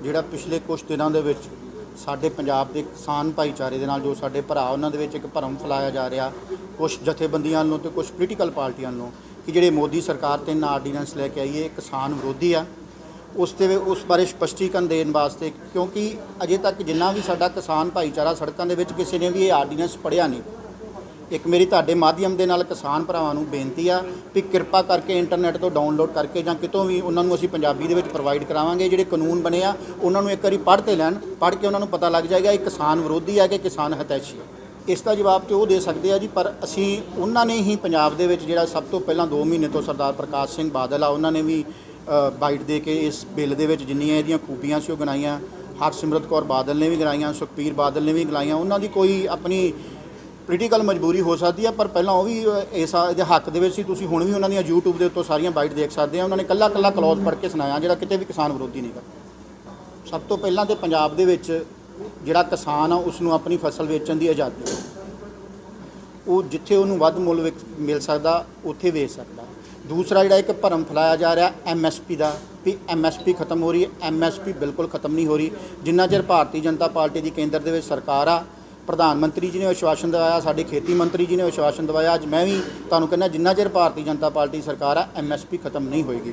ਜਿਹੜਾ ਪਿਛਲੇ ਕੁਝ ਦਿਨਾਂ ਦੇ ਵਿੱਚ ਸਾਡੇ ਪੰਜਾਬ ਦੇ ਕਿਸਾਨ ਭਾਈਚਾਰੇ ਦੇ ਨਾਲ ਜੋ ਸਾਡੇ ਭਰਾ ਉਹਨਾਂ ਦੇ ਵਿੱਚ ਇੱਕ ਭਰਮ ਫੈਲਾਇਆ ਜਾ ਰਿਹਾ ਕੁਝ ਜਥੇਬੰਦੀਆਂ ਵੱਲੋਂ ਤੇ ਕੁਝ ਪੋਲੀਟੀਕਲ ਪਾਰਟੀਆਂ ਵੱਲੋਂ ਕਿ ਜਿਹੜੇ ਮੋਦੀ ਸਰਕਾਰ 3 ਆਰਡੀਨੈਂਸ ਲੈ ਕੇ ਆਈ ਹੈ ਕਿਸਾਨ ਵਿਰੋਧੀ ਆ। ਉਸ ਬਾਰੇ ਸਪਸ਼ਟੀਕਰਨ ਦੇਣ ਵਾਸਤੇ, ਕਿਉਂਕਿ ਅਜੇ ਤੱਕ ਜਿੰਨਾ ਵੀ ਸਾਡਾ ਕਿਸਾਨ ਭਾਈਚਾਰਾ ਸੜਕਾਂ ਦੇ ਵਿੱਚ ਕਿਸੇ ਨੇ ਵੀ ਇਹ ਆਰਡੀਨੈਂਸ ਪੜ੍ਹਿਆ ਨਹੀਂ। ਇੱਕ ਮੇਰੀ ਤੁਹਾਡੇ ਮਾਧਿਅਮ ਦੇ ਨਾਲ ਕਿਸਾਨ ਭਰਾਵਾਂ ਨੂੰ ਬੇਨਤੀ ਆ ਵੀ ਕਿਰਪਾ ਕਰਕੇ ਇੰਟਰਨੈਟ ਤੋਂ ਡਾਊਨਲੋਡ ਕਰਕੇ ਜਾਂ ਕਿਤੋਂ ਵੀ ਉਹਨਾਂ ਨੂੰ ਅਸੀਂ ਪੰਜਾਬੀ ਦੇ ਵਿੱਚ ਪ੍ਰੋਵਾਈਡ ਕਰਾਵਾਂਗੇ। ਜਿਹੜੇ ਕਾਨੂੰਨ ਬਣੇ ਆ ਉਹਨਾਂ ਨੂੰ ਇੱਕ ਵਾਰੀ ਪੜ੍ਹ ਤੇ ਲੈਣ, ਪੜ੍ਹ ਕੇ ਉਹਨਾਂ ਨੂੰ ਪਤਾ ਲੱਗ ਜਾਏਗਾ ਇਹ ਕਿਸਾਨ ਵਿਰੋਧੀ ਆ ਕਿ ਕਿਸਾਨ ਹਿਤੈਸ਼ੀ ਆ। ਇਸ ਦਾ ਜਵਾਬ ਤੇ ਉਹ ਦੇ ਸਕਦੇ ਆ ਜੀ, ਪਰ ਅਸੀਂ ਉਹਨਾਂ ਨੇ ਹੀ ਪੰਜਾਬ ਦੇ ਵਿੱਚ ਜਿਹੜਾ ਸਭ ਤੋਂ ਪਹਿਲਾਂ 2 ਮਹੀਨੇ ਤੋਂ ਸਰਦਾਰ ਪ੍ਰਕਾਸ਼ ਸਿੰਘ ਬਾਦਲ ਆ ਉਹਨਾਂ ਨੇ ਵੀ ਬਾਈਟ ਦੇ ਕੇ ਇਸ ਬਿੱਲ ਦੇ ਵਿੱਚ ਜਿੰਨੀਆਂ ਇਹਦੀਆਂ ਖੂਬੀਆਂ ਸੀ ਉਹ ਗਿਣਾਈਆਂ। ਹਰਸਿਮਰਤ ਕੌਰ ਬਾਦਲ ਨੇ ਵੀ ਗਿਣਾਈਆਂ, ਸੁਖਬੀਰ ਬਾਦਲ ਨੇ ਵੀ ਗਿਣਾਈਆਂ। ਉਹਨਾਂ ਦੀ ਕੋਈ ਆਪਣੀ ਪੋਲੀਟੀਕਲ ਮਜਬੂਰੀ ਹੋ ਸਕਦੀ ਹੈ, ਪਰ ਪਹਿਲਾਂ ਉਹ ਵੀ ਇਹਦੇ ਹੱਕ ਦੇ ਵਿੱਚ ਸੀ। ਤੁਸੀਂ ਹੁਣ ਵੀ ਉਹਨਾਂ ਦੀਆਂ YouTube ਦੇ ਉੱਤੋਂ ਸਾਰੀਆਂ ਬਾਈਟ ਦੇਖ ਸਕਦੇ ਆ। ਉਹਨਾਂ ਨੇ ਕੱਲਾ ਕਲੌਜ਼ ਪੜ੍ਹ ਕੇ ਸੁਣਾਇਆ ਜਿਹੜਾ ਕਿਤੇ ਵੀ ਕਿਸਾਨ ਵਿਰੋਧੀ ਨਹੀਂ ਗਾ। ਸਭ ਤੋਂ ਪਹਿਲਾਂ ਤੇ ਪੰਜਾਬ ਦੇ ਵਿੱਚ ਜਿਹੜਾ ਕਿਸਾਨ ਆ ਉਸ ਨੂੰ ਆਪਣੀ ਫਸਲ ਵੇਚਣ ਦੀ ਆਜ਼ਾਦੀ, ਉਹ ਜਿੱਥੇ ਉਹਨੂੰ ਵੱਧ ਮੁੱਲ ਮਿਲ ਸਕਦਾ ਉੱਥੇ ਵੇਚ ਸਕਦਾ। ਦੂਸਰਾ ਜਿਹੜਾ ਇੱਕ ਭਰਮ ਫੈਲਾਇਆ ਜਾ ਰਿਹਾ MSP ਦਾ, ਵੀ MSP ਖਤਮ ਹੋ ਰਹੀ ਹੈ। MSP ਬਿਲਕੁਲ ਖਤਮ ਨਹੀਂ ਹੋ ਰਹੀ। ਜਿੰਨਾ ਚਿਰ ਭਾਰਤੀ ਜਨਤਾ ਪਾਰਟੀ ਦੀ ਕੇਂਦਰ ਦੇ ਵਿੱਚ ਸਰਕਾਰ ਆ, ਪ੍ਰਧਾਨ ਮੰਤਰੀ ਜੀ ਨੇ ਵਿਸ਼ਵਾਸਨ ਦਵਾਇਆ, ਸਾਡੇ ਖੇਤੀ ਮੰਤਰੀ ਜੀ ਨੇ ਵਿਸ਼ਵਾਸਨ ਦਵਾਇਆ, ਅੱਜ ਮੈਂ ਵੀ ਤੁਹਾਨੂੰ ਕਹਿੰਦਾ ਜਿੰਨਾ ਚਿਰ ਭਾਰਤੀ ਜਨਤਾ ਪਾਰਟੀ ਸਰਕਾਰ ਆ MSP ਖਤਮ ਨਹੀਂ ਹੋਏਗੀ।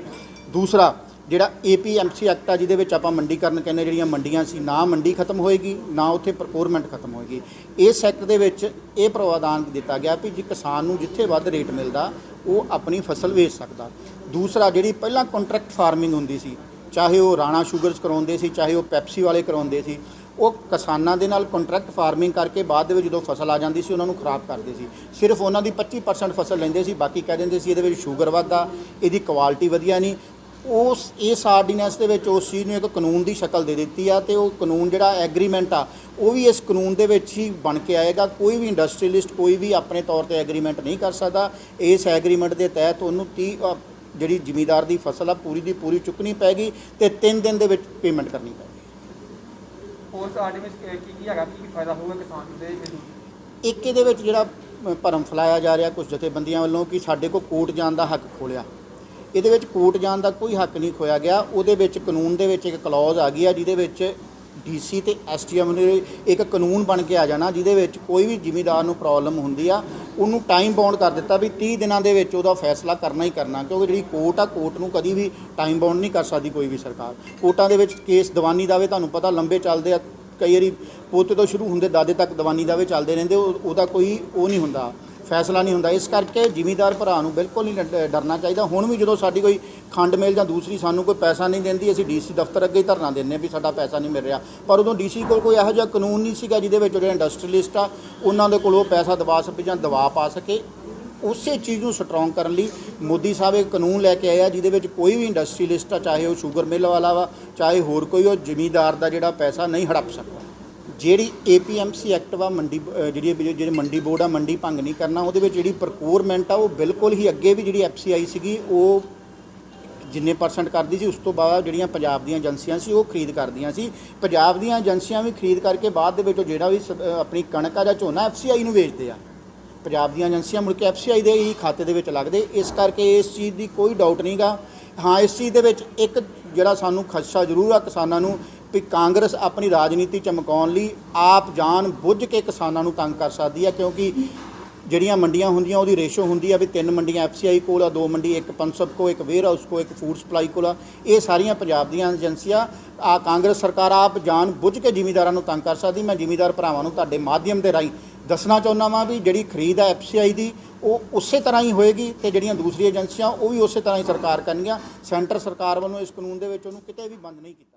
ਦੂਸਰਾ ਜਿਹੜਾ APMC ਐਕਟ ਆ ਜਿਹਦੇ ਵਿੱਚ ਆਪਾਂ ਮੰਡੀਕਰਨ ਕਹਿੰਦੇ, ਜਿਹੜੀਆਂ ਮੰਡੀਆਂ ਸੀ ਨਾ ਮੰਡੀ ਖਤਮ ਹੋਏਗੀ ਨਾ ਉੱਥੇ ਪ੍ਰੋਕੋਰਮੈਂਟ ਖਤਮ ਹੋਏਗੀ। ਇਸ ਐਕਟ ਦੇ ਵਿੱਚ ਇਹ ਪ੍ਰਾਵਧਾਨ ਦਿੱਤਾ ਗਿਆ ਵੀ ਜੇ ਕਿਸਾਨ ਨੂੰ ਜਿੱਥੇ ਵੱਧ ਰੇਟ ਮਿਲਦਾ ਉਹ ਆਪਣੀ ਫਸਲ ਵੇਚ ਸਕਦਾ। ਦੂਸਰਾ ਜਿਹੜੀ ਪਹਿਲਾਂ ਕੰਟਰੈਕਟ ਫਾਰਮਿੰਗ ਹੁੰਦੀ ਸੀ, ਚਾਹੇ ਉਹ ਰਾਣਾ ਸ਼ੂਗਰਸ ਕਰਾਉਂਦੇ ਸੀ, ਚਾਹੇ ਉਹ ਪੈਪਸੀ ਵਾਲੇ ਕਰਾਉਂਦੇ ਸੀ, ਉਹ ਕਿਸਾਨਾਂ ਦੇ ਨਾਲ ਕੰਟਰੈਕਟ ਫਾਰਮਿੰਗ ਕਰਕੇ ਬਾਅਦ ਦੇ ਵਿੱਚ ਜਦੋਂ ਫਸਲ ਆ ਜਾਂਦੀ ਸੀ ਉਹਨਾਂ ਨੂੰ ਖਰਾਬ ਕਰਦੇ ਸੀ। ਸਿਰਫ ਉਹਨਾਂ ਦੀ 25% ਫਸਲ ਲੈਂਦੇ ਸੀ, ਬਾਕੀ ਕਹਿ ਦਿੰਦੇ ਸੀ ਇਹਦੇ ਵਿੱਚ ਸ਼ੂਗਰ ਵੱਧਦਾ, ਇਹਦੀ ਕੁਆਲਿਟੀ ਵਧੀਆ ਨਹੀਂ। ਇਸ ਆਰਡੀਨੈਂਸ ਦੇ ਵਿੱਚ ਉਸ ਚੀਜ਼ ਨੂੰ ਇੱਕ ਕਾਨੂੰਨ ਦੀ ਸ਼ਕਲ ਦੇ ਦਿੱਤੀ ਆ ਤੇ ਉਹ ਕਾਨੂੰਨ ਜਿਹੜਾ ਐਗਰੀਮੈਂਟ ਆ ਉਹ ਵੀ ਇਸ ਕਾਨੂੰਨ ਦੇ ਵਿੱਚ ਹੀ ਬਣ ਕੇ ਆਏਗਾ। ਕੋਈ ਵੀ ਇੰਡਸਟਰੀਲਿਸਟ ਕੋਈ ਵੀ ਆਪਣੇ ਤੌਰ ਤੇ ਐਗਰੀਮੈਂਟ ਨਹੀਂ ਕਰ ਸਕਦਾ। ਇਸ ਐਗਰੀਮੈਂਟ ਦੇ ਤਹਿਤ ਉਹਨੂੰ ਜਿਹੜੀ ਜ਼ਿਮੀਂਦਾਰ ਦੀ ਫਸਲ ਆ ਪੂਰੀ ਦੀ ਪੂਰੀ ਚੁੱਕਣੀ ਪੈਗੀ ਤੇ 3 ਦਿਨ ਦੇ ਵਿੱਚ ਪੇਮੈਂਟ ਕਰਨੀ ਪੈਗੀ। ਉਸ ਆਰਡੀਨੈਂਸ ਕੀ ਹੈਗਾ, ਕੀ ਫਾਇਦਾ ਹੋਊਗਾ ਕਿਸਾਨ ਦੇ? ਇੱਕ ਇਹਦੇ ਵਿੱਚ ਜਿਹੜਾ ਭਰਮ ਫੈਲਾਇਆ ਜਾ ਰਿਹਾ ਕੁਝ ਜਥੇਬੰਦੀਆਂ ਵੱਲੋਂ ਕਿ ਸਾਡੇ ਕੋਲ ਕੋਰਟ ਜਾਣ ਦਾ ਹੱਕ ਖੋਲਿਆ, ਇਹਦੇ ਵਿੱਚ ਕੋਰਟ ਜਾਣ ਦਾ ਕੋਈ ਹੱਕ ਨਹੀਂ ਖੋਇਆ ਗਿਆ। ਉਹਦੇ ਵਿੱਚ ਕਾਨੂੰਨ ਦੇ ਵਿੱਚ ਇੱਕ ਕਲੌਜ਼ ਆ ਗਈ ਆ ਜਿਹਦੇ ਵਿੱਚ DC ਤੇ STM ਨੇ ਇੱਕ ਕਾਨੂੰਨ ਬਣ ਕੇ ਆ ਜਾਣਾ ਜਿਹਦੇ ਵਿੱਚ ਕੋਈ ਵੀ ਜ਼ਿਮੀਂਦਾਰ ਨੂੰ ਪ੍ਰੋਬਲਮ ਹੁੰਦੀ ਆ ਉਹਨੂੰ ਟਾਈਮ ਬਾਉਂਡ ਕਰ ਦਿੱਤਾ ਵੀ 30 ਦਿਨਾਂ ਦੇ ਵਿੱਚ ਉਹਦਾ ਫੈਸਲਾ ਕਰਨਾ ਹੀ ਕਰਨਾ। ਕਿਉਂਕਿ ਜਿਹੜੀ ਕੋਰਟ ਆ, ਕੋਰਟ ਨੂੰ ਕਦੀ ਵੀ ਟਾਈਮ ਬਾਉਂਡ ਨਹੀਂ ਕਰ ਸਕਦੀ ਕੋਈ ਵੀ ਸਰਕਾਰ। ਕੋਰਟਾਂ ਦੇ ਵਿੱਚ ਕੇਸ ਦੀਵਾਨੀ ਦਾਅਵੇ ਤੁਹਾਨੂੰ ਪਤਾ ਲੰਬੇ ਚੱਲਦੇ ਆ, ਕਈ ਵਾਰੀ ਪੋਤੇ ਤੋਂ ਸ਼ੁਰੂ ਹੁੰਦੇ ਦਾਦੇ ਤੱਕ ਦੀਵਾਨੀ ਦਾਅਵੇ ਚੱਲਦੇ ਰਹਿੰਦੇ, ਉਹਦਾ ਕੋਈ ਉਹ ਨਹੀਂ ਹੁੰਦਾ, ਫੈਸਲਾ ਨਹੀਂ ਹੁੰਦਾ। ਇਸ ਕਰਕੇ ਜ਼ਿਮੀਂਦਾਰ ਭਰਾ ਨੂੰ ਬਿਲਕੁਲ ਨਹੀਂ ਡਰਨਾ ਚਾਹੀਦਾ। ਹੁਣ ਵੀ ਜਦੋਂ ਸਾਡੀ ਕੋਈ ਖੰਡ ਮਿਲ ਜਾਂ ਦੂਸਰੀ ਸਾਨੂੰ ਕੋਈ ਪੈਸਾ ਨਹੀਂ ਦਿੰਦੀ, ਅਸੀਂ DC ਦਫ਼ਤਰ ਅੱਗੇ ਹੀ ਧਰਨਾ ਦਿੰਦੇ ਵੀ ਸਾਡਾ ਪੈਸਾ ਨਹੀਂ ਮਿਲ ਰਿਹਾ, ਪਰ ਉਦੋਂ DC ਕੋਲ ਕੋਈ ਇਹੋ ਜਿਹਾ ਕਾਨੂੰਨ ਨਹੀਂ ਸੀਗਾ ਜਿਹਦੇ ਵਿੱਚ ਜਿਹੜੇ ਇੰਡਸਟਰੀਲਿਸਟ ਆ ਉਹਨਾਂ ਦੇ ਕੋਲ ਉਹ ਪੈਸਾ ਦਬਾ ਸਕੇ ਜਾਂ ਦਬਾਅ ਪਾ ਸਕੇ। ਉਸੇ ਚੀਜ਼ ਨੂੰ ਸਟਰੋਂਗ ਕਰਨ ਲਈ ਮੋਦੀ ਸਾਹਿਬ ਇੱਕ ਕਾਨੂੰਨ ਲੈ ਕੇ ਆਏ ਆ ਜਿਹਦੇ ਵਿੱਚ ਕੋਈ ਵੀ ਇੰਡਸਟਰੀਲਿਸਟ ਆ, ਚਾਹੇ ਉਹ ਸ਼ੂਗਰ ਮਿੱਲ ਵਾਲਾ ਵਾ ਚਾਹੇ ਹੋਰ ਕੋਈ, ਉਹ ਜ਼ਿਮੀਂਦਾਰ ਦਾ ਜਿਹੜਾ ਪੈਸਾ ਨਹੀਂ ਹੜਪ ਸਕਦਾ। ਜਿਹੜੀ APMC ਐਕਟ ਵਾ ਜਿਹੜੀ ਮੰਡੀ ਬੋਰਡ ਆ ਮੰਡੀ ਭੰਗ ਨਹੀਂ ਕਰਨਾ, ਉਹਦੇ ਵਿੱਚ ਜਿਹੜੀ ਪ੍ਰੋਕੋਰਮੈਂਟ ਆ ਉਹ ਬਿਲਕੁਲ ਹੀ ਅੱਗੇ ਵੀ ਜਿਹੜੀ FCI ਸੀਗੀ ਉਹ ਜਿੰਨੇ % ਕਰਦੀ ਸੀ ਉਸ ਤੋਂ ਬਾਅਦ ਜਿਹੜੀਆਂ ਪੰਜਾਬ ਦੀਆਂ ਏਜੰਸੀਆਂ ਸੀ ਉਹ ਖਰੀਦ ਕਰਦੀਆਂ ਸੀ। ਪੰਜਾਬ ਦੀਆਂ ਏਜੰਸੀਆਂ ਵੀ ਖਰੀਦ ਕਰਕੇ ਬਾਅਦ ਦੇ ਵਿੱਚ ਜਿਹੜਾ ਵੀ ਆਪਣੀ ਕਣਕ ਆ ਜਾਂ ਝੋਨਾ FCI ਨੂੰ ਵੇਚਦੇ ਆ। ਪੰਜਾਬ ਦੀਆਂ ਏਜੰਸੀਆਂ ਮੁੜ ਕੇ FCI ਦੇ ਹੀ ਖਾਤੇ ਦੇ ਵਿੱਚ ਲੱਗਦੇ। ਇਸ ਕਰਕੇ ਇਸ ਚੀਜ਼ ਦੀ ਕੋਈ ਡਾਊਟ ਨਹੀਂ ਗਾ। ਹਾਂ, ਇਸ ਚੀਜ਼ ਦੇ ਵਿੱਚ ਇੱਕ ਜਿਹੜਾ ਸਾਨੂੰ ਖਦਸ਼ਾ ਜ਼ਰੂਰ ਆ ਕਿਸਾਨਾਂ ਨੂੰ ਵੀ ਕਾਂਗਰਸ ਆਪਣੀ ਰਾਜਨੀਤੀ ਚਮਕਾਉਣ ਲਈ ਆਪ ਜਾਣ ਬੁੱਝ ਕੇ ਕਿਸਾਨਾਂ ਨੂੰ ਤੰਗ ਕਰ ਸਕਦੀ ਹੈ। ਕਿਉਂਕਿ ਜਿਹੜੀਆਂ ਮੰਡੀਆਂ ਹੁੰਦੀਆਂ ਉਹਦੀ ਰੇਸ਼ੋ ਹੁੰਦੀ ਆ ਵੀ 3 ਮੰਡੀਆਂ FCI ਕੋਲ ਆ, 2 ਮੰਡੀ, ਇੱਕ ਪਨਸਪ ਕੋ, ਇੱਕ ਵੇਅਰ ਹਾਊਸ ਕੋ, ਇੱਕ ਫੂਡ ਸਪਲਾਈ ਕੋਲ ਆ। ਇਹ ਸਾਰੀਆਂ ਪੰਜਾਬ ਦੀਆਂ ਏਜੰਸੀਆਂ ਕਾਂਗਰਸ ਸਰਕਾਰ ਆਪ ਜਾਣ ਬੁੱਝ ਕੇ ਜ਼ਿਮੀਂਦਾਰਾਂ ਨੂੰ ਤੰਗ ਕਰ ਸਕਦੀ। ਮੈਂ ਜ਼ਿਮੀਂਦਾਰ ਭਰਾਵਾਂ ਨੂੰ ਤੁਹਾਡੇ ਮਾਧਿਅਮ ਦੇ ਰਾਹੀਂ ਦੱਸਣਾ ਚਾਹੁੰਦਾ ਵਾਂ ਵੀ ਜਿਹੜੀ ਖਰੀਦ ਆ FCI ਦੀ ਉਹ ਉਸੇ ਤਰ੍ਹਾਂ ਹੀ ਹੋਏਗੀ ਤੇ ਜਿਹੜੀਆਂ ਦੂਸਰੀਆਂ ਏਜੰਸੀਆਂ ਉਹ ਵੀ ਉਸੇ ਤਰ੍ਹਾਂ ਹੀ ਸਰਕਾਰ ਕਰਨਗੀਆਂ। ਸੈਂਟਰ ਸਰਕਾਰ ਵੱਲੋਂ ਇਸ ਕਾਨੂੰਨ ਦੇ ਵਿੱਚ ਉਹਨੂੰ ਕਿਤੇ ਵੀ ਬੰਦ ਨਹੀਂ ਕੀਤਾ।